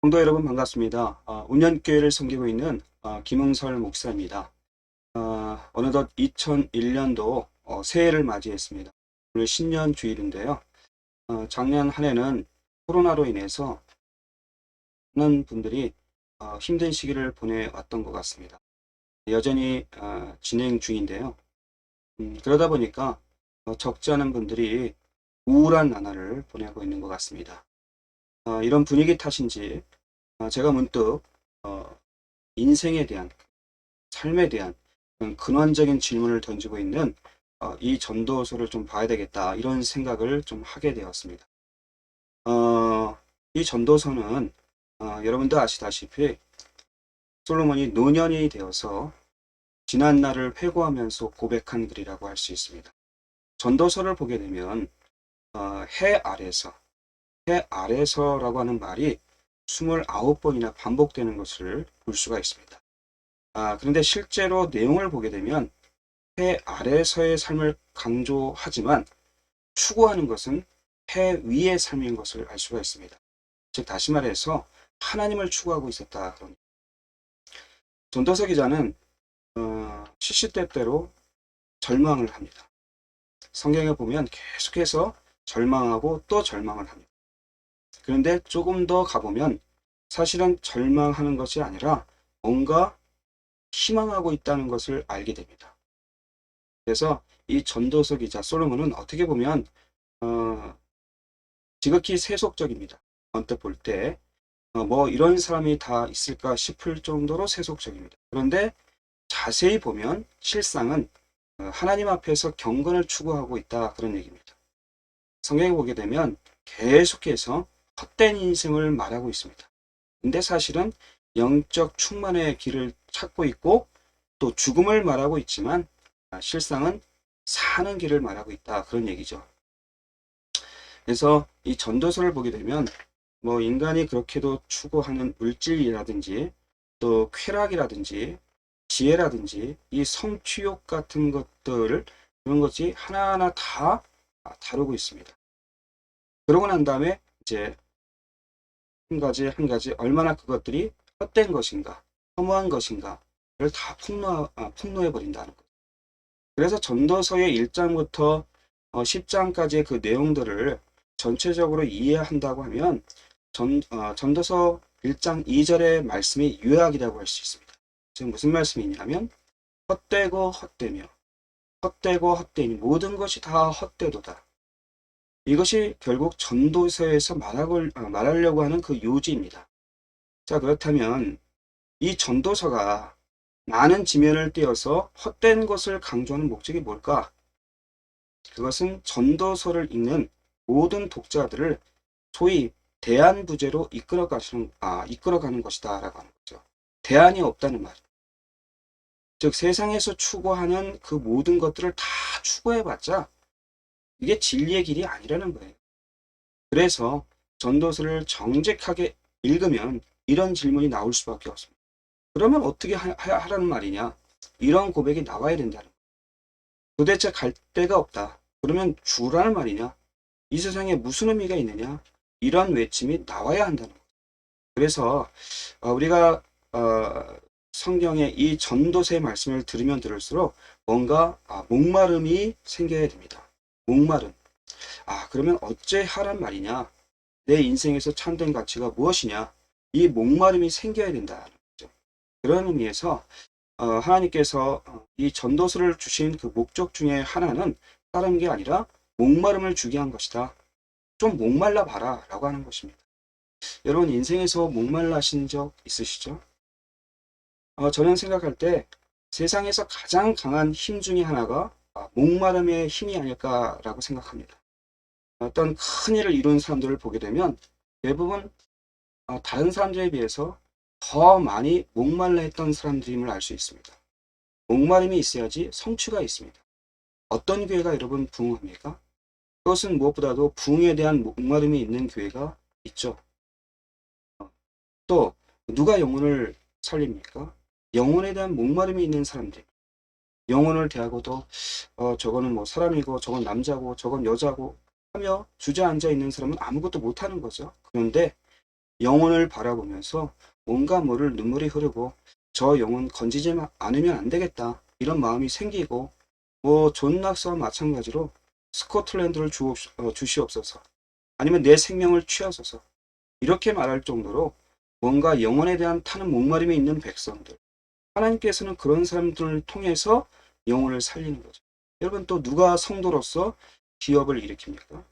성도 여러분 반갑습니다. 운년교회를 섬기고 있는 김흥설 목사입니다. 어느덧 2001년도 새해를 맞이했습니다. 오늘 신년 주일인데요. 작년 한 해는 코로나로 인해서 많은 분들이 힘든 시기를 보내왔던 것 같습니다. 여전히 진행 중인데요. 그러다 보니까 적지 않은 분들이 우울한 나날을 보내고 있는 것 같습니다. 이런 분위기 탓인지 제가 문득 인생에 대한, 삶에 대한 그런 근원적인 질문을 던지고 있는 이 전도서를 좀 봐야 되겠다, 이런 생각을 좀 하게 되었습니다. 이 전도서는 여러분도 아시다시피 솔로몬이 노년이 되어서 지난 날을 회고하면서 고백한 글이라고 할 수 있습니다. 전도서를 보게 되면 해 아래서, 해 아래서라고 하는 말이 29번이나 반복되는 것을 볼 수가 있습니다. 그런데 실제로 내용을 보게 되면 해 아래서의 삶을 강조하지만 추구하는 것은 해 위의 삶인 것을 알 수가 있습니다. 즉 다시 말해서 하나님을 추구하고 있었다. 전도서 기자는 시시때때로 절망을 합니다. 성경에 보면 계속해서 절망하고 또 절망을 합니다. 그런데 조금 더 가보면 사실은 절망하는 것이 아니라 뭔가 희망하고 있다는 것을 알게 됩니다. 그래서 이 전도서 기자 솔로몬은 어떻게 보면 지극히 세속적입니다. 언뜻 볼 때 뭐 이런 사람이 다 있을까 싶을 정도로 세속적입니다. 그런데 자세히 보면 실상은 하나님 앞에서 경건을 추구하고 있다, 그런 얘기입니다. 성경에 보게 되면 계속해서 헛된 인생을 말하고 있습니다. 근데 사실은 영적 충만의 길을 찾고 있고 또 죽음을 말하고 있지만 실상은 사는 길을 말하고 있다, 그런 얘기죠. 그래서 이 전도서를 보게 되면 뭐 인간이 그렇게도 추구하는 물질이라든지 또 쾌락이라든지 지혜라든지 이 성취욕 같은 것들을, 그런 것이 하나하나 다 다루고 있습니다. 그러고 난 다음에 이제 한 가지 한 가지 얼마나 그것들이 헛된 것인가, 허무한 것인가를 다 폭로해 버린다는 거죠. 그래서 전도서의 1장부터 10장까지의 그 내용들을 전체적으로 이해한다고 하면 전도서 1장 2절의 말씀이 요약이라고 할 수 있습니다. 지금 무슨 말씀이냐면 헛되고 헛되며 헛되고 헛되니 모든 것이 다 헛되도다. 이것이 결국 전도서에서 말하려고 하는 그 요지입니다. 자, 그렇다면 이 전도서가 많은 지면을 띄어서 헛된 것을 강조하는 목적이 뭘까? 그것은 전도서를 읽는 모든 독자들을 소위 대안부재로 이끌어가는 것이다 라고 하는 거죠. 대안이 없다는 말. 즉 세상에서 추구하는 그 모든 것들을 다 추구해봤자 이게 진리의 길이 아니라는 거예요. 그래서 전도서를 정직하게 읽으면 이런 질문이 나올 수밖에 없습니다. 그러면 어떻게 하라는 말이냐? 이런 고백이 나와야 된다는 거예요. 도대체 갈 데가 없다. 그러면 주라는 말이냐? 이 세상에 무슨 의미가 있느냐? 이런 외침이 나와야 한다는 거예요. 그래서 우리가 성경의 이 전도서의 말씀을 들으면 들을수록 뭔가 목마름이 생겨야 됩니다. 목마름. 그러면 어째 하란 말이냐? 내 인생에서 참된 가치가 무엇이냐? 이 목마름이 생겨야 된다는 거죠. 그런 의미에서 하나님께서 이 전도서를 주신 그 목적 중에 하나는 다른 게 아니라 목마름을 주게 한 것이다. 좀 목말라 봐라 라고 하는 것입니다. 여러분 인생에서 목말라신 적 있으시죠? 저는 생각할 때 세상에서 가장 강한 힘 중에 하나가 목마름의 힘이 아닐까라고 생각합니다. 어떤 큰 일을 이룬 사람들을 보게 되면 대부분 다른 사람들에 비해서 더 많이 목말라 했던 사람들임을 알 수 있습니다. 목마름이 있어야지 성취가 있습니다. 어떤 교회가 여러분 부흥합니까? 그것은 무엇보다도 부흥에 대한 목마름이 있는 교회가 있죠. 또 누가 영혼을 살립니까? 영혼에 대한 목마름이 있는 사람들. 영혼을 대하고도 저거는 뭐 사람이고 저건 남자고 저건 여자고 하며 주저앉아 있는 사람은 아무것도 못하는 거죠. 그런데 영혼을 바라보면서 뭔가 모를 눈물이 흐르고 저 영혼 건지지 않으면 안 되겠다 이런 마음이 생기고, 뭐 존 낙서와 마찬가지로 스코틀랜드를 주시옵소서, 아니면 내 생명을 취하소서, 이렇게 말할 정도로 뭔가 영혼에 대한 타는 목마름이 있는 백성들, 하나님께서는 그런 사람들을 통해서 영혼을 살리는 거죠. 여러분, 또 누가 성도로서 기업을 일으킵니까?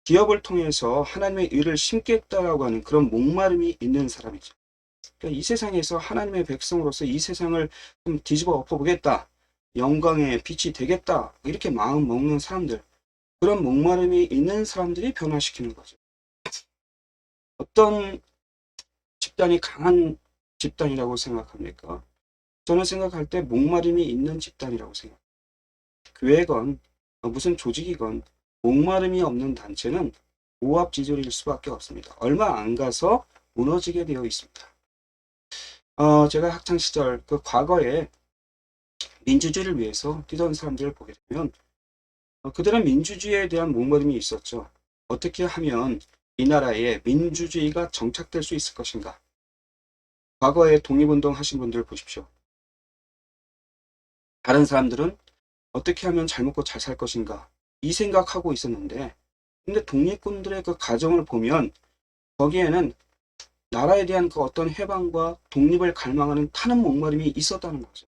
기업을 통해서 하나님의 의를 심겠다라고 하는 그런 목마름이 있는 사람이죠. 그러니까 이 세상에서 하나님의 백성으로서 이 세상을 좀 뒤집어 엎어보겠다, 영광의 빛이 되겠다, 이렇게 마음 먹는 사람들, 그런 목마름이 있는 사람들이 변화시키는 거죠. 어떤 집단이 강한 집단이라고 생각합니까? 저는 생각할 때 목마름이 있는 집단이라고 생각합니다. 교회건 무슨 조직이건 목마름이 없는 단체는 오합지졸일 수밖에 없습니다. 얼마 안 가서 무너지게 되어 있습니다. 제가 학창시절 그 과거에 민주주의를 위해서 뛰던 사람들을 보게 되면 그들은 민주주의에 대한 목마름이 있었죠. 어떻게 하면 이 나라에 민주주의가 정착될 수 있을 것인가. 과거에 독립운동 하신 분들 보십시오. 다른 사람들은 어떻게 하면 잘 먹고 잘 살 것인가 이 생각하고 있었는데, 근데 독립군들의 그 가정을 보면 거기에는 나라에 대한 그 어떤 해방과 독립을 갈망하는 타는 목마름이 있었다는 거죠.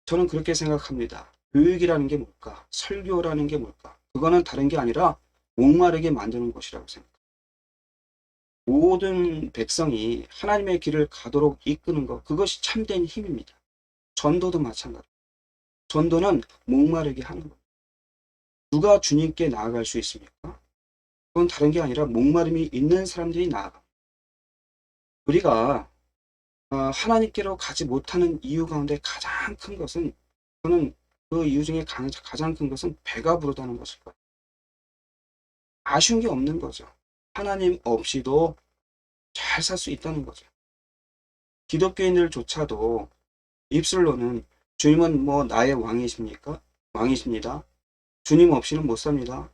저는 그렇게 생각합니다. 교육이라는 게 뭘까? 설교라는 게 뭘까? 그거는 다른 게 아니라 목마르게 만드는 것이라고 생각합니다. 모든 백성이 하나님의 길을 가도록 이끄는 것, 그것이 참된 힘입니다. 전도도 마찬가지. 전도는 목마르게 하는 것. 누가 주님께 나아갈 수 있습니까? 그건 다른 게 아니라 목마름이 있는 사람들이 나아가. 우리가 하나님께로 가지 못하는 이유 가운데 가장 큰 것은, 저는 그 이유 중에 가장 큰 것은 배가 부르다는 것일 거예요. 아쉬운 게 없는 거죠. 하나님 없이도 잘 살 수 있다는 거죠. 기독교인들조차도 입술로는 주님은 뭐 나의 왕이십니까? 왕이십니다. 주님 없이는 못 삽니다.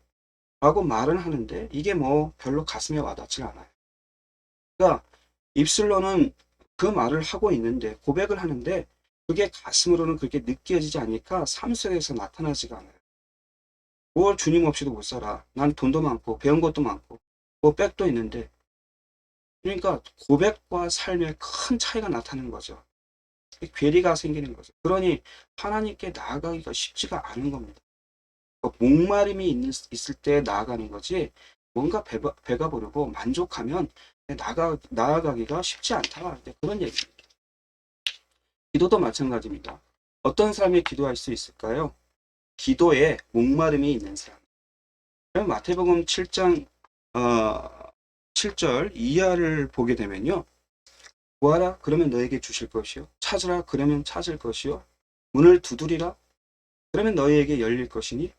라고 말은 하는데 이게 뭐 별로 가슴에 와닿지 않아요. 그러니까 입술로는 그 말을 하고 있는데, 고백을 하는데 그게 가슴으로는 그렇게 느껴지지 않으니까 삶 속에서 나타나지가 않아요. 뭘 주님 없이도 못 살아. 난 돈도 많고 배운 것도 많고 뭐 백도 있는데. 그러니까 고백과 삶에 큰 차이가 나타나는 거죠. 괴리가 생기는 거죠. 그러니 하나님께 나아가기가 쉽지가 않은 겁니다. 목마름이 있을 때 나아가는 거지, 뭔가 배가 부르고 만족하면 나아가기가 쉽지 않다, 그런 얘기입니다. 기도도 마찬가지입니다. 어떤 사람이 기도할 수 있을까요? 기도에 목마름이 있는 사람. 마태복음 7장 7절 이하를 보게 되면요, 구하라 그러면 너에게 주실 것이요, 찾으라 그러면 찾을 것이요, 문을 두드리라 그러면 너희에게 열릴 것이니,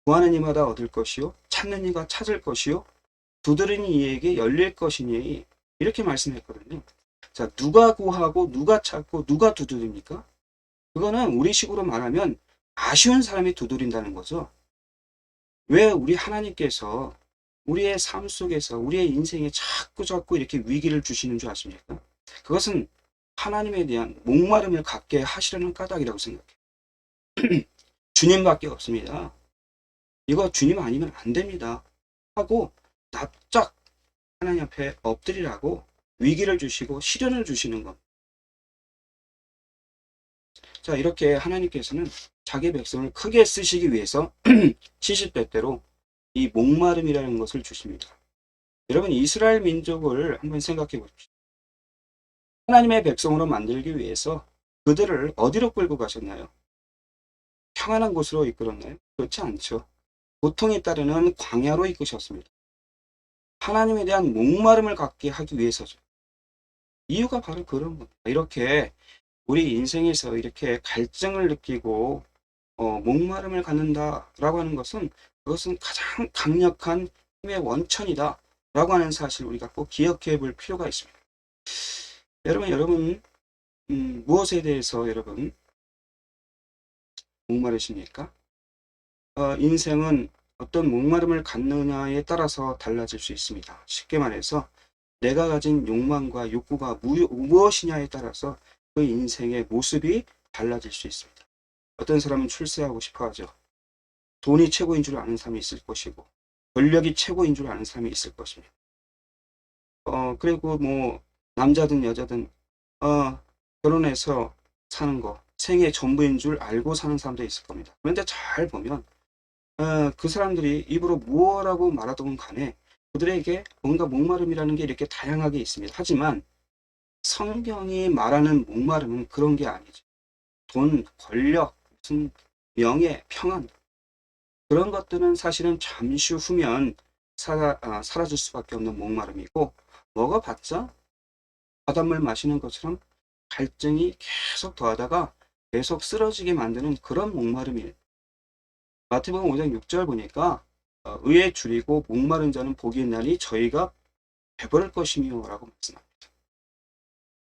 구하는 이마다 얻을 것이요 찾는 이가 찾을 것이요 두드리는 이에게 열릴 것이니, 이렇게 말씀했거든요. 자, 누가 구하고 누가 찾고 누가 두드립니까? 그거는 우리식으로 말하면 아쉬운 사람이 두드린다는 거죠. 왜 우리 하나님께서 우리의 삶 속에서 우리의 인생에 자꾸 이렇게 위기를 주시는 줄 아십니까? 그것은 하나님에 대한 목마름을 갖게 하시려는 까닭이라고 생각해요. 주님밖에 없습니다. 이거 주님 아니면 안 됩니다 하고 납작 하나님 앞에 엎드리라고 위기를 주시고 시련을 주시는 것. 자, 이렇게 하나님께서는 자기 백성을 크게 쓰시기 위해서 시시때때로 이 목마름이라는 것을 주십니다. 여러분, 이스라엘 민족을 한번 생각해 보십시오. 하나님의 백성으로 만들기 위해서 그들을 어디로 끌고 가셨나요? 평안한 곳으로 이끌었나요? 그렇지 않죠. 고통에 따르는 광야로 이끄셨습니다. 하나님에 대한 목마름을 갖게 하기 위해서죠. 이유가 바로 그런 겁니다. 이렇게 우리 인생에서 이렇게 갈증을 느끼고 목마름을 갖는다라고 하는 것은, 그것은 가장 강력한 힘의 원천이다 라고 하는 사실을 우리가 꼭 기억해 볼 필요가 있습니다. 여러분 무엇에 대해서 여러분 목마르십니까? 인생은 어떤 목마름을 갖느냐에 따라서 달라질 수 있습니다. 쉽게 말해서 내가 가진 욕망과 욕구가 무엇이냐에 따라서 그 인생의 모습이 달라질 수 있습니다. 어떤 사람은 출세하고 싶어 하죠. 돈이 최고인 줄 아는 사람이 있을 것이고, 권력이 최고인 줄 아는 사람이 있을 것입니다. 그리고 뭐, 남자든 여자든, 결혼해서 사는 거, 생애 전부인 줄 알고 사는 사람도 있을 겁니다. 그런데 잘 보면, 그 사람들이 입으로 무엇라고 말하던 간에 그들에게 뭔가 목마름이라는 게 이렇게 다양하게 있습니다. 하지만 성경이 말하는 목마름은 그런 게 아니죠. 돈, 권력, 무슨 명예, 평안 그런 것들은 사실은 잠시 후면 사라질 수밖에 없는 목마름이고 먹어봤자 바닷물 마시는 것처럼 갈증이 계속 더하다가 계속 쓰러지게 만드는 그런 목마름이에요. 마태복음 5장 6절 보니까 의에 줄이고 목마른 자는 복이 있나니 저희가 배부를 것이며 라고 말씀합니다.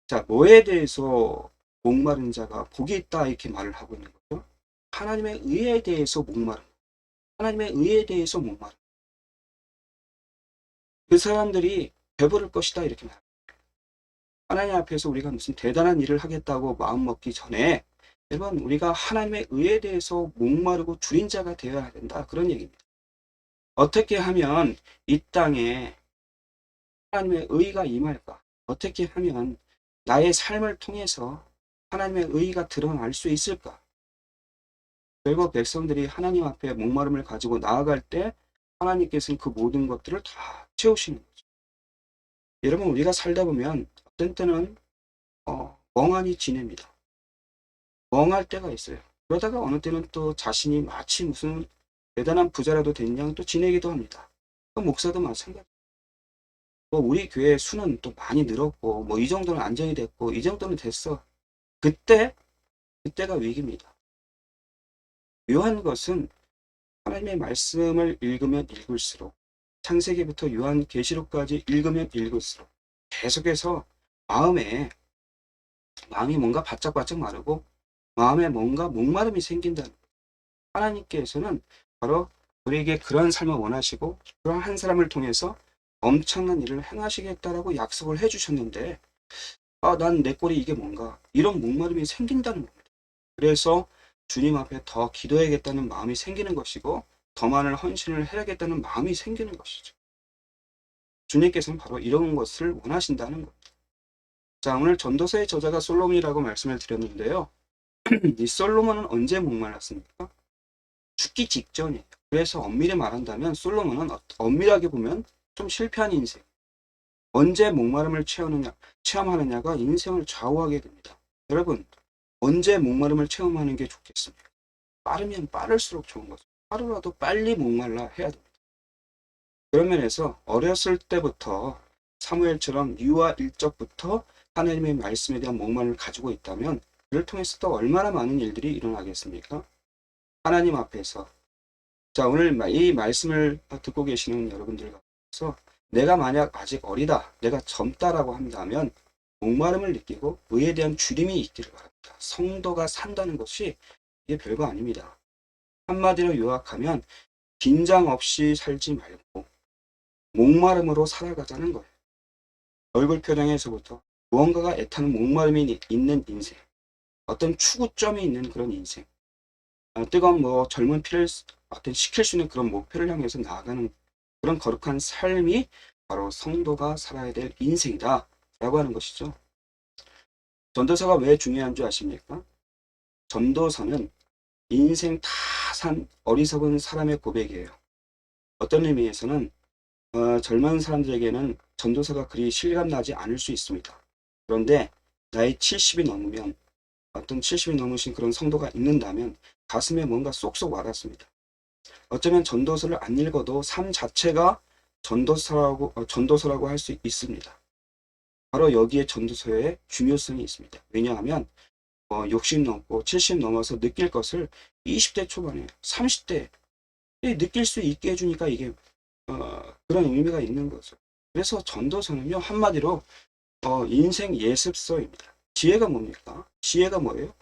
자, 뭐에 대해서 목마른 자가 복이 있다 이렇게 말을 하고 있는 거죠? 하나님의 의에 대해서 목마른, 하나님의 의에 대해서 목마른. 그 사람들이 배부를 것이다 이렇게 말합니다. 하나님 앞에서 우리가 무슨 대단한 일을 하겠다고 마음 먹기 전에 여러분 우리가 하나님의 의에 대해서 목마르고 줄인 자가 되어야 된다 그런 얘기입니다. 어떻게 하면 이 땅에 하나님의 의가 임할까? 어떻게 하면 나의 삶을 통해서 하나님의 의가 드러날 수 있을까? 결국 백성들이 하나님 앞에 목마름을 가지고 나아갈 때 하나님께서는 그 모든 것들을 다 채우시는 거죠. 여러분 우리가 살다 보면 어떤 때는 멍하니 지냅니다. 멍할 때가 있어요. 그러다가 어느 때는 또 자신이 마치 무슨 대단한 부자라도 된 양 또 지내기도 합니다. 또 목사도 마찬가지. 뭐 우리 교회 수는 또 많이 늘었고 뭐 이 정도는 안정이 됐고 이 정도는 됐어. 그때가 위기입니다. 묘한 것은 하나님의 말씀을 읽으면 읽을수록 창세기부터 요한계시록까지 읽으면 읽을수록 계속해서 마음이 뭔가 바짝바짝 마르고 마음에 뭔가 목마름이 생긴다는 거예요. 하나님께서는 바로 우리에게 그런 삶을 원하시고 그런 한 사람을 통해서 엄청난 일을 행하시겠다라고 약속을 해주셨는데 난 내 꼴이 이게 뭔가 이런 목마름이 생긴다는 겁니다. 그래서 주님 앞에 더 기도해야겠다는 마음이 생기는 것이고 더 많은 헌신을 해야겠다는 마음이 생기는 것이죠. 주님께서는 바로 이런 것을 원하신다는 겁니다. 자, 오늘 전도서의 저자가 솔로몬이라고 말씀을 드렸는데요. 이 솔로몬은 언제 목말랐습니까? 죽기 직전이에요. 그래서 엄밀히 말한다면 솔로몬은 엄밀하게 보면 좀 실패한 인생. 언제 목마름을 체험하느냐가 인생을 좌우하게 됩니다. 여러분, 언제 목마름을 체험하는 게 좋겠습니까? 빠르면 빠를수록 좋은 거죠. 하루라도 빨리 목말라 해야 됩니다. 그런 면에서 어렸을 때부터 사무엘처럼 유아 일적부터 하나님의 말씀에 대한 목마름을 가지고 있다면 그를 통해서 또 얼마나 많은 일들이 일어나겠습니까? 하나님 앞에서 자 오늘 이 말씀을 듣고 계시는 여러분들께서 내가 만약 아직 어리다 내가 젊다라고 한다면 목마름을 느끼고 의에 대한 주림이 있기를 바랍니다. 성도가 산다는 것이 이게 별거 아닙니다. 한마디로 요약하면 긴장 없이 살지 말고 목마름으로 살아가자는 거예요. 얼굴 표정에서부터 무언가가 애타는 목마름이 있는 인생, 어떤 추구점이 있는 그런 인생, 뜨거운 젊은 피를 어떤 식힐 수 있는 그런 목표를 향해서 나아가는 그런 거룩한 삶이 바로 성도가 살아야 될 인생이다 라고 하는 것이죠. 전도서가 왜 중요한 줄 아십니까? 전도서는 인생 다 산 어리석은 사람의 고백이에요. 어떤 의미에서는 젊은 사람들에게는 전도서가 그리 실감나지 않을 수 있습니다. 그런데 나이 70이 넘으면 어떤 70이 넘으신 그런 성도가 읽는다면 가슴에 뭔가 쏙쏙 와닿습니다. 어쩌면 전도서를 안 읽어도 삶 자체가 전도서라고 할 수 있습니다. 바로 여기에 전도서의 중요성이 있습니다. 왜냐하면 60 넘고 70 넘어서 느낄 것을 20대 초반에 30대에 느낄 수 있게 해주니까 이게 그런 의미가 있는 거죠. 그래서 전도서는요 한마디로 인생 예습서입니다. 지혜가 뭡니까? 지혜가 뭐예요?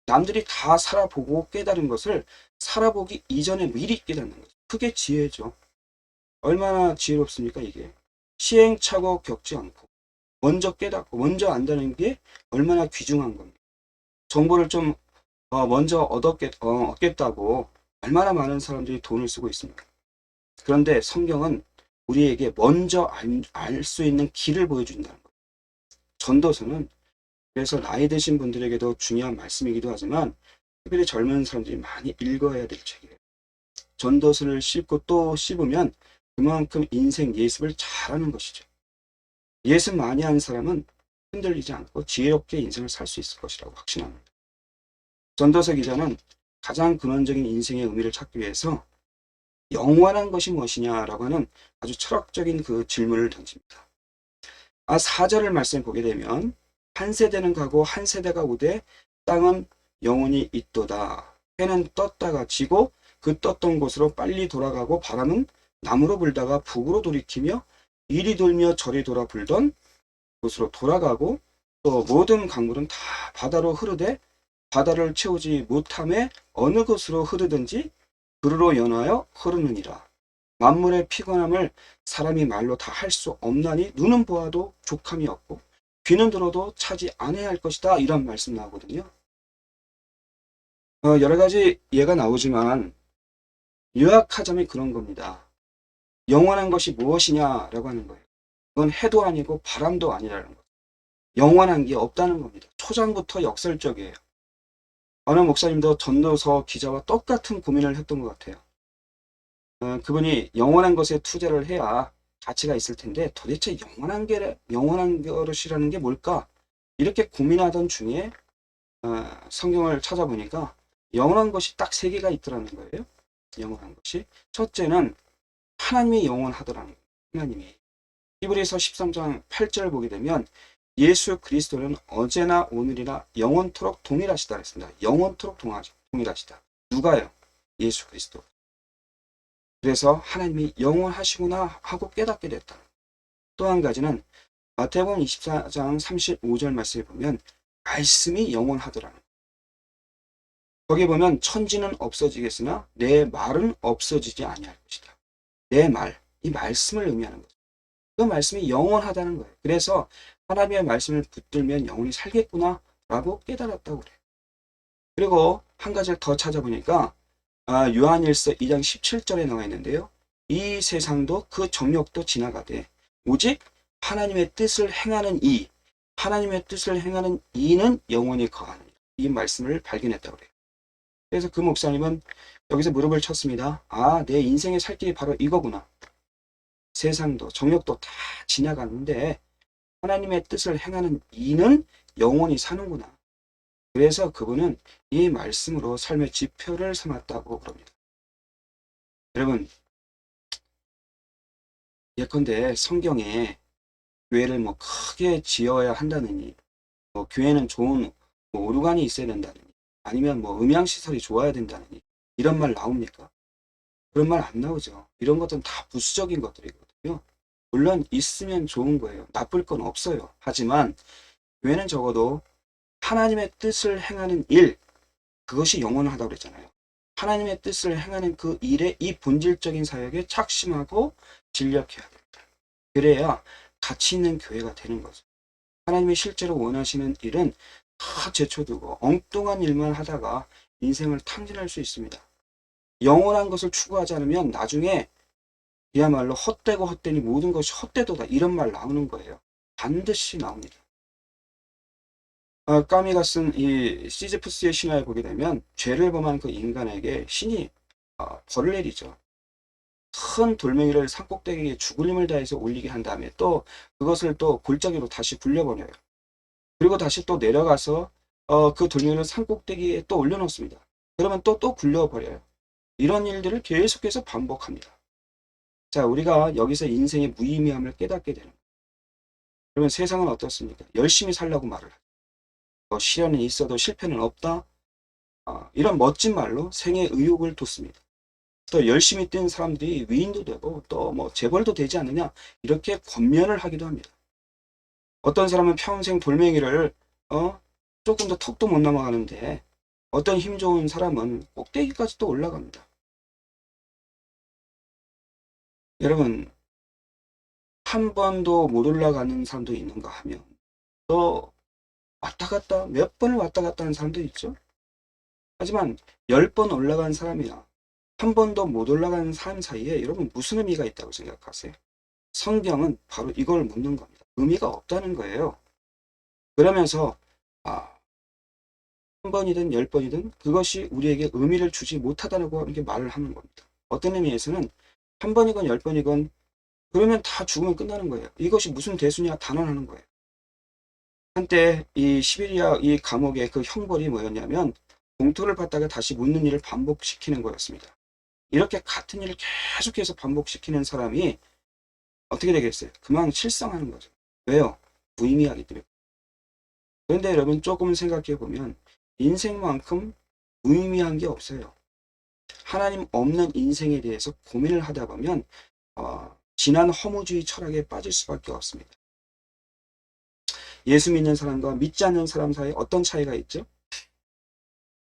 남들이 다 살아보고 깨달은 것을 살아보기 이전에 미리 깨닫는 거죠. 그게 지혜죠. 얼마나 지혜롭습니까, 이게. 시행착오 겪지 않고 먼저 깨닫고 먼저 안다는 게 얼마나 귀중한 겁니다. 정보를 좀 먼저 얻겠다고 얼마나 많은 사람들이 돈을 쓰고 있습니까? 그런데 성경은 우리에게 먼저 알 수 있는 길을 보여준다는 거예요. 전도서는 그래서 나이 드신 분들에게도 중요한 말씀이기도 하지만 특별히 젊은 사람들이 많이 읽어야 될 책이에요. 전도서를 씹고 또 씹으면 그만큼 인생 예습을 잘하는 것이죠. 예습 많이 하는 사람은 흔들리지 않고 지혜롭게 인생을 살 수 있을 것이라고 확신합니다. 전도서 기자는 가장 근원적인 인생의 의미를 찾기 위해서 영원한 것이 무엇이냐라고 하는 아주 철학적인 그 질문을 던집니다. 4절을 말씀을 보게 되면 한 세대는 가고 한 세대가 오되 땅은 영원히 있도다. 해는 떴다가 지고 그 떴던 곳으로 빨리 돌아가고 바람은 남으로 불다가 북으로 돌이키며 이리 돌며 저리 돌아 불던 곳으로 돌아가고 또 모든 강물은 다 바다로 흐르되 바다를 채우지 못함에 어느 곳으로 흐르든지 그르로 연하여 흐르느니라. 만물의 피곤함을 사람이 말로 다 할 수 없나니 눈은 보아도 족함이 없고 귀는 들어도 차지 않아야 할 것이다. 이런 말씀 나오거든요. 여러 가지 예가 나오지만 요약하자면 그런 겁니다. 영원한 것이 무엇이냐라고 하는 거예요. 그건 해도 아니고 바람도 아니라는 거예요. 영원한 게 없다는 겁니다. 초장부터 역설적이에요. 어느 목사님도 전도서 기자와 똑같은 고민을 했던 것 같아요. 그분이 영원한 것에 투자를 해야 가치가 있을 텐데 도대체 영원한 것이라는 게 뭘까? 이렇게 고민하던 중에 성경을 찾아보니까 영원한 것이 딱 3개가 있더라는 거예요. 영원한 것이. 첫째는 하나님이 영원하더라는 거예요. 하나님이. 히브리서 13장 8절을 보게 되면 예수 그리스도는 어제나 오늘이나 영원토록 동일하시다 그랬습니다. 영원토록 동일하시다. 누가요? 예수 그리스도. 그래서 하나님이 영원하시구나 하고 깨닫게 됐다. 또 한 가지는 마태복음 24장 35절 말씀에 보면 말씀이 영원하더라는 거예요. 거기에 보면 천지는 없어지겠으나 내 말은 없어지지 아니할 것이다. 내 말, 이 말씀을 의미하는 거죠. 그 말씀이 영원하다는 거예요. 그래서 하나님의 말씀을 붙들면 영원히 살겠구나 라고 깨달았다고 그래요. 그리고 한 가지를 더 찾아보니까 요한일서 2장 17절에 나와 있는데요. 이 세상도 그 정욕도 지나가되 오직 하나님의 뜻을 행하는 하나님의 뜻을 행하는 이는 영원히 거하느니라. 이 말씀을 발견했다고 그래요. 그래서 그 목사님은 여기서 무릎을 쳤습니다. 내 인생의 살 길이 바로 이거구나. 세상도 정욕도 다 지나가는데 하나님의 뜻을 행하는 이는 영원히 사는구나. 그래서 그분은 이 말씀으로 삶의 지표를 삼았다고 그럽니다. 여러분, 예컨대 성경에 교회를 크게 지어야 한다느니, 교회는 좋은 오르간이 있어야 된다느니, 아니면 음향시설이 좋아야 된다느니, 이런 말 나옵니까? 그런 말 안 나오죠. 이런 것들은 다 부수적인 것들이거든요. 물론 있으면 좋은 거예요. 나쁠 건 없어요. 하지만 교회는 적어도 하나님의 뜻을 행하는 일, 그것이 영원하다고 그랬잖아요. 하나님의 뜻을 행하는 그 일의 이 본질적인 사역에 착심하고 진력해야 됩니다. 그래야 가치 있는 교회가 되는 거죠. 하나님이 실제로 원하시는 일은 다 제쳐두고 엉뚱한 일만 하다가 인생을 탕진할 수 있습니다. 영원한 것을 추구하지 않으면 나중에 그야말로 헛되고 헛되니 모든 것이 헛되도다 이런 말 나오는 거예요. 반드시 나옵니다. 까미가 쓴 이 시지프스의 신화에 보게 되면 죄를 범한 그 인간에게 신이 벌을 내리죠. 큰 돌멩이를 산꼭대기에 죽을 힘을 다해서 올리게 한 다음에 또 그것을 또 골짜기로 다시 굴려버려요. 그리고 다시 또 내려가서 그 돌멩이를 산꼭대기에 또 올려놓습니다. 그러면 또 굴려버려요. 이런 일들을 계속해서 반복합니다. 자, 우리가 여기서 인생의 무의미함을 깨닫게 되는 거예요. 그러면 세상은 어떻습니까? 열심히 살라고 말을 하죠. 시련이 있어도 실패는 없다. 이런 멋진 말로 생의 의욕을 돋습니다. 또 열심히 뛴 사람들이 위인도 되고 또 재벌도 되지 않느냐 이렇게 권면을 하기도 합니다. 어떤 사람은 평생 돌멩이를 조금 더 턱도 못 넘어가는데 어떤 힘 좋은 사람은 꼭대기까지 또 올라갑니다. 여러분, 한 번도 못 올라가는 사람도 있는가 하면 또 왔다 갔다 몇 번을 왔다 갔다 하는 사람도 있죠. 하지만 10번 올라간 사람이나 한 번도 못 올라가는 사람 사이에 여러분 무슨 의미가 있다고 생각하세요? 성경은 바로 이걸 묻는 겁니다. 의미가 없다는 거예요. 그러면서 아, 한 번이든 10번이든 그것이 우리에게 의미를 주지 못하다고 이렇게 말을 하는 겁니다. 어떤 의미에서는 한 번이건 10번이건 그러면 다 죽으면 끝나는 거예요. 이것이 무슨 대수냐 단언하는 거예요. 한때 이 시베리아 이 감옥의 그 형벌이 뭐였냐면 공투를 받다가 다시 묻는 일을 반복시키는 거였습니다. 이렇게 같은 일을 계속해서 반복시키는 사람이 어떻게 되겠어요? 그만 실성하는 거죠. 왜요? 무의미하기 때문에. 그런데 여러분 조금 생각해 보면 인생만큼 무의미한 게 없어요. 하나님 없는 인생에 대해서 고민을 하다 보면 진한 허무주의 철학에 빠질 수밖에 없습니다. 예수 믿는 사람과 믿지 않는 사람 사이에 어떤 차이가 있죠?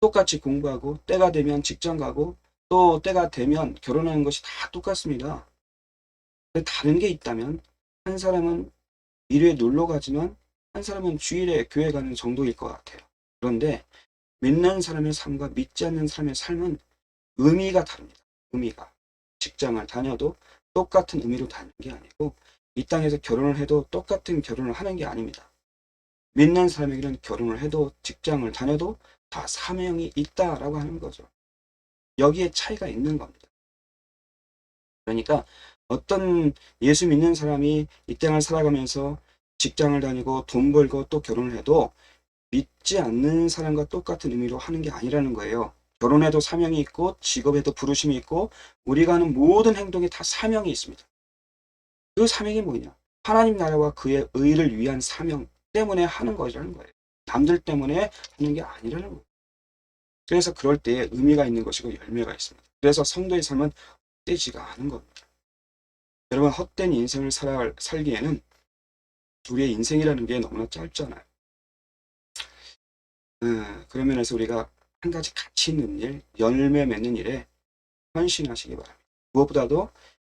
똑같이 공부하고 때가 되면 직장 가고 또 때가 되면 결혼하는 것이 다 똑같습니다. 근데 다른 게 있다면 한 사람은 일요일에 놀러 가지만 한 사람은 주일에 교회 가는 정도일 것 같아요. 그런데 믿는 사람의 삶과 믿지 않는 사람의 삶은 의미가 다릅니다. 의미가. 직장을 다녀도 똑같은 의미로 다니는 게 아니고 이 땅에서 결혼을 해도 똑같은 결혼을 하는 게 아닙니다. 믿는 사람에게는 결혼을 해도 직장을 다녀도 다 사명이 있다라고 하는 거죠. 여기에 차이가 있는 겁니다. 그러니까 어떤 예수 믿는 사람이 이 땅을 살아가면서 직장을 다니고 돈 벌고 또 결혼을 해도 믿지 않는 사람과 똑같은 의미로 하는 게 아니라는 거예요. 결혼에도 사명이 있고 직업에도 부르심이 있고 우리가 하는 모든 행동에 다 사명이 있습니다. 그 사명이 뭐냐? 하나님 나라와 그의 의를 위한 사명 때문에 하는 것이라는 거예요. 남들 때문에 하는 게 아니라는 거예요. 그래서 그럴 때에 의미가 있는 것이고 열매가 있습니다. 그래서 성도의 삶은 헛되지가 않은 겁니다. 여러분 헛된 인생을 살기에는 우리의 인생이라는 게 너무나 짧잖아요. 그런 면에서 우리가 한 가지 가치 있는 일, 열매 맺는 일에 헌신하시기 바랍니다. 무엇보다도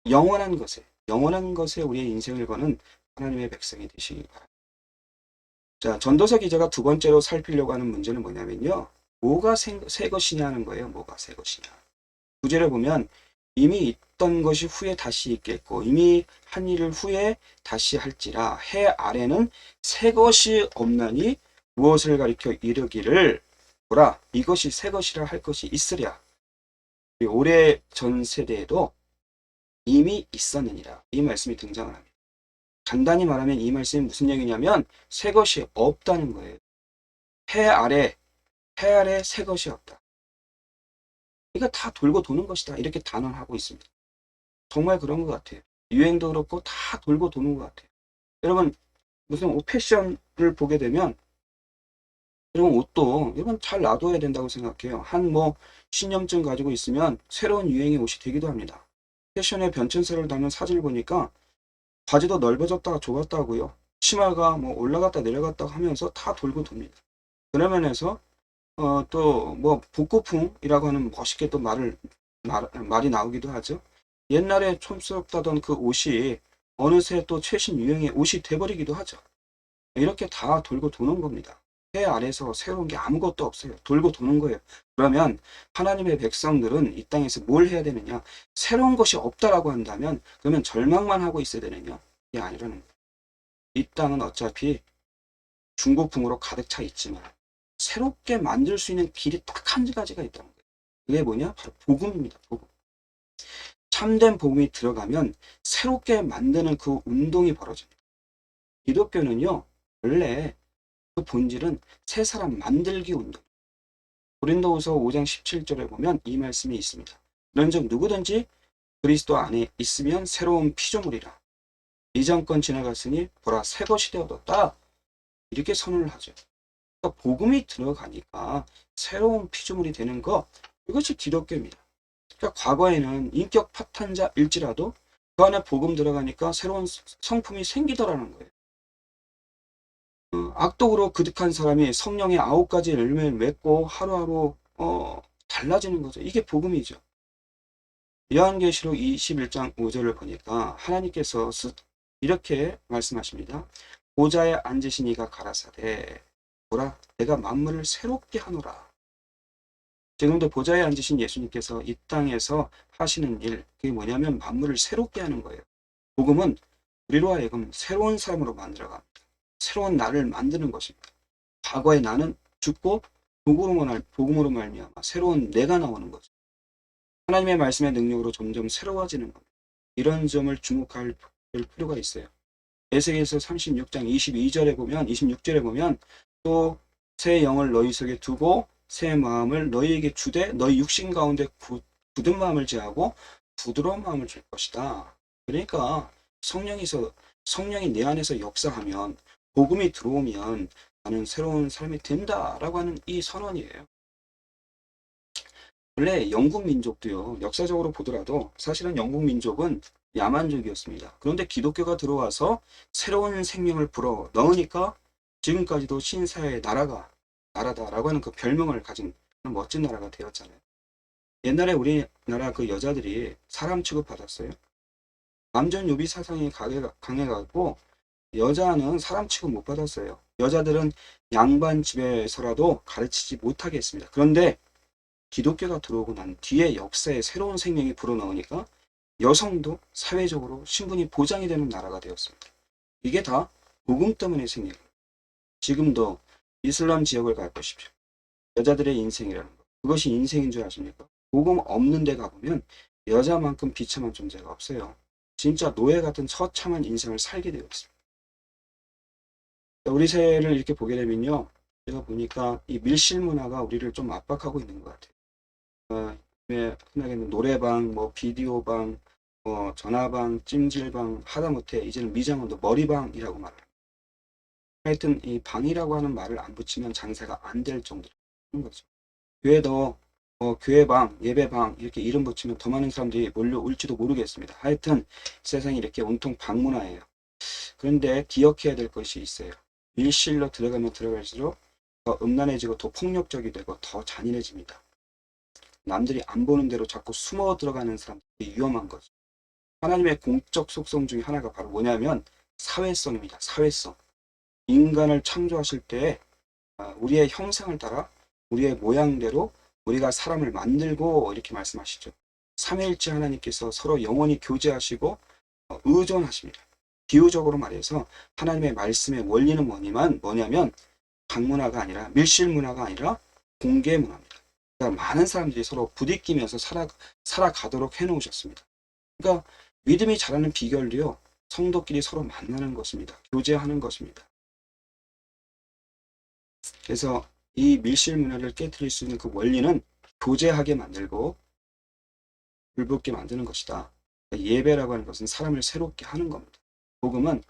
영원한 것에 우리의 인생을 거는 하나님의 백성이 되시기 바랍니다. 자, 전도서 기자가 두 번째로 살피려고 하는 문제는 뭐냐면요. 뭐가 새 것이냐 하는 거예요. 뭐가 새 것이냐. 구절을 보면 이미 있던 것이 후에 다시 있겠고 이미 한 일을 후에 다시 할지라 해 아래는 새 것이 없나니 무엇을 가리켜 이르기를 보라 이것이 새 것이라 할 것이 있으랴. 오래 전 세대에도 이미 있었느니라. 이 말씀이 등장을 합니다. 간단히 말하면 이 말씀이 무슨 얘기냐면 새 것이 없다는 거예요. 해 아래 새 것이 없다. 이거 다 돌고 도는 것이다. 이렇게 단언하고 있습니다. 정말 그런 것 같아요. 유행도 그렇고 다 돌고 도는 것 같아요. 여러분 무슨 옷 패션을 보게 되면 여러분 옷도 여러분 잘 놔둬야 된다고 생각해요. 한 뭐 10년쯤 가지고 있으면 새로운 유행의 옷이 되기도 합니다. 패션의 변천사를 담은 사진을 보니까 바지도 넓어졌다가 좁았다고요. 치마가 뭐 올라갔다 내려갔다 하면서 다 돌고 돕니다. 그런 면에서 또 뭐 복고풍이라고 하는 멋있게 또 말이 나오기도 하죠. 옛날에 촌스럽다던 그 옷이 어느새 또 최신 유행의 옷이 돼버리기도 하죠. 이렇게 다 돌고 도는 겁니다. 해 아래서 새로운 게 아무것도 없어요. 돌고 도는 거예요. 그러면 하나님의 백성들은 이 땅에서 뭘 해야 되느냐? 새로운 것이 없다라고 한다면 그러면 절망만 하고 있어야 되느냐? 이게 아니라는 거예요. 이 땅은 어차피 중고풍으로 가득 차 있지만 새롭게 만들 수 있는 길이 딱 한 가지가 있다는 거예요. 그게 뭐냐? 바로 복음입니다. 복음. 참된 복음이 들어가면 새롭게 만드는 그 운동이 벌어집니다. 기독교는요, 원래 그 본질은 새 사람 만들기 운동. 고린도후서 5장 17절에 보면 이 말씀이 있습니다. 그런즉 누구든지 그리스도 안에 있으면 새로운 피조물이라. 이전 건 지나갔으니 보라 새 것이 되어졌다. 이렇게 선언을 하죠. 그러니까 복음이 들어가니까 새로운 피조물이 되는 것 이것이 기독교입니다. 그러니까 과거에는 인격 파탄자일지라도 그 안에 복음 들어가니까 새로운 성품이 생기더라는 거예요. 악독으로 그득한 사람이 성령의 9가지 열매를 맺고 하루하루 달라지는 거죠. 이게 복음이죠. 요한계시록 21장 5절을 보니까 하나님께서 이렇게 말씀하십니다. 보좌에 앉으신 이가 가라사대 보라 내가 만물을 새롭게 하노라. 지금도 보좌에 앉으신 예수님께서 이 땅에서 하시는 일, 그게 뭐냐면 만물을 새롭게 하는 거예요. 복음은 우리로 하여금 새로운 사람으로 만들어갑니다. 새로운 나를 만드는 것입니다. 과거의 나는 죽고 복음으로 말미암아 새로운 내가 나오는 거죠. 하나님의 말씀의 능력으로 점점 새로워지는 겁니다. 이런 점을 주목할 필요가 있어요. 에스겔서 36장 26절에 보면 또 새 영을 너희 속에 두고 새 마음을 너희에게 주되 너희 육신 가운데 굳은 마음을 제하고 부드러운 마음을 줄 것이다. 그러니까 성령이 내 안에서 역사하면 복음이 들어오면 나는 새로운 사람이 된다라고 하는 이 선언이에요. 원래 영국 민족도요, 역사적으로 보더라도 사실은 영국 민족은 야만족이었습니다. 그런데 기독교가 들어와서 새로운 생명을 불어 넣으니까 지금까지도 신사의 나라다라고 하는 그 별명을 가진 멋진 나라가 되었잖아요. 옛날에 우리나라 그 여자들이 사람 취급받았어요. 남전 요비 사상이 강해가지고 여자는 사람 취급 못 받았어요. 여자들은 양반 집에서라도 가르치지 못하게 했습니다. 그런데 기독교가 들어오고 난 뒤에 역사에 새로운 생명이 불어넣으니까 여성도 사회적으로 신분이 보장이 되는 나라가 되었습니다. 이게 다 복음 때문에 생긴 거예요. 지금도 이슬람 지역을 가보십시오. 여자들의 인생이라는 것. 그것이 인생인 줄 아십니까? 복음 없는 데 가보면 여자만큼 비참한 존재가 없어요. 진짜 노예 같은 처참한 인생을 살게 되어 있습니다. 우리 사회를 이렇게 보게 되면요. 제가 보니까 이 밀실 문화가 우리를 좀 압박하고 있는 것 같아요. 흔하게는 노래방, 비디오방, 전화방, 찜질방, 하다못해 이제는 미장원도 머리방이라고 말합니다. 하여튼 이 방이라고 하는 말을 안 붙이면 장사가 안 될 정도로 하는 거죠. 교회도 교회방, 예배방 이렇게 이름 붙이면 더 많은 사람들이 몰려올지도 모르겠습니다. 하여튼 세상이 이렇게 온통 방문화예요. 그런데 기억해야 될 것이 있어요. 밀실로 들어가면 들어갈수록 더 음란해지고 더 폭력적이 되고 더 잔인해집니다. 남들이 안 보는 대로 자꾸 숨어 들어가는 사람들이 위험한 거죠. 하나님의 공적 속성 중에 하나가 바로 뭐냐면 사회성입니다. 사회성. 인간을 창조하실 때 우리의 형상을 따라 우리의 모양대로 우리가 사람을 만들고 이렇게 말씀하시죠. 삼위일체 하나님께서 서로 영원히 교제하시고 의존하십니다. 비유적으로 말해서 하나님의 말씀의 원리는 뭐냐면 방문화가 아니라 밀실 문화가 아니라 공개 문화입니다. 그러니까 많은 사람들이 서로 부딪히면서 살아가도록 해놓으셨습니다. 그러니까 믿음이 자라는 비결도요. 성도끼리 서로 만나는 것입니다. 교제하는 것입니다. 그래서 이 밀실 문화를 깨뜨릴 수 있는 그 원리는 교제하게 만들고 불붙게 만드는 것이다. 예배라고 하는 것은 사람을 새롭게 하는 겁니다. 복음은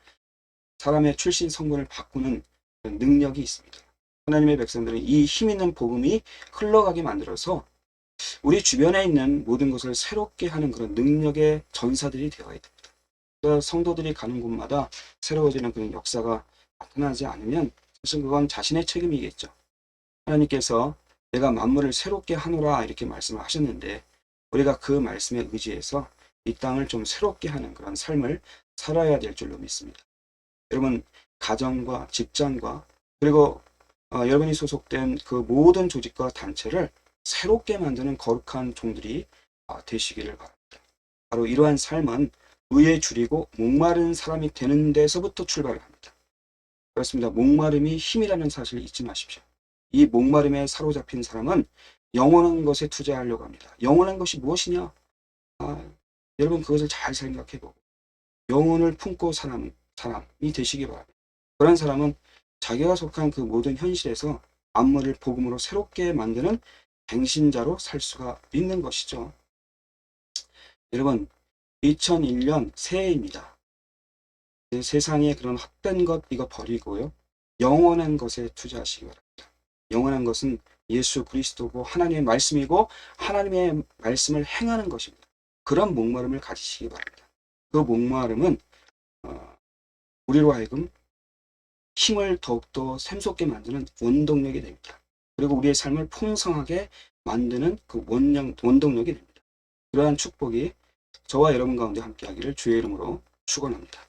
사람의 출신 성분을 바꾸는 능력이 있습니다. 하나님의 백성들은 이 힘 있는 복음이 흘러가게 만들어서 우리 주변에 있는 모든 것을 새롭게 하는 그런 능력의 전사들이 되어야 됩니다. 그러니까 성도들이 가는 곳마다 새로워지는 그런 역사가 나타나지 않으면 사실 그건 자신의 책임이겠죠. 하나님께서 내가 만물을 새롭게 하노라 이렇게 말씀을 하셨는데 우리가 그 말씀에 의지해서 이 땅을 좀 새롭게 하는 그런 삶을 살아야 될 줄로 믿습니다. 여러분 가정과 직장과 그리고 여러분이 소속된 그 모든 조직과 단체를 새롭게 만드는 거룩한 종들이 되시기를 바랍니다. 바로 이러한 삶은 의에 줄이고 목마른 사람이 되는 데서부터 출발을 합니다. 그렇습니다. 목마름이 힘이라는 사실을 잊지 마십시오. 이 목마름에 사로잡힌 사람은 영원한 것에 투자하려고 합니다. 영원한 것이 무엇이냐? 여러분 그것을 잘 생각해보고 영혼을 품고 사람이 되시기 바랍니다. 그런 사람은 자기가 속한 그 모든 현실에서 만물을 복음으로 새롭게 만드는 갱신자로 살 수가 있는 것이죠. 여러분 2001년 새해입니다. 세상에 그런 헛된 것 이거 버리고요. 영원한 것에 투자하시기 바랍니다. 영원한 것은 예수 그리스도고 하나님의 말씀이고 하나님의 말씀을 행하는 것입니다. 그런 목마름을 가지시기 바랍니다. 그 목마름은 우리로 하여금 힘을 더욱더 샘솟게 만드는 원동력이 됩니다. 그리고 우리의 삶을 풍성하게 만드는 그 원동력이 됩니다. 그러한 축복이 저와 여러분 가운데 함께하기를 주의 이름으로 축원합니다.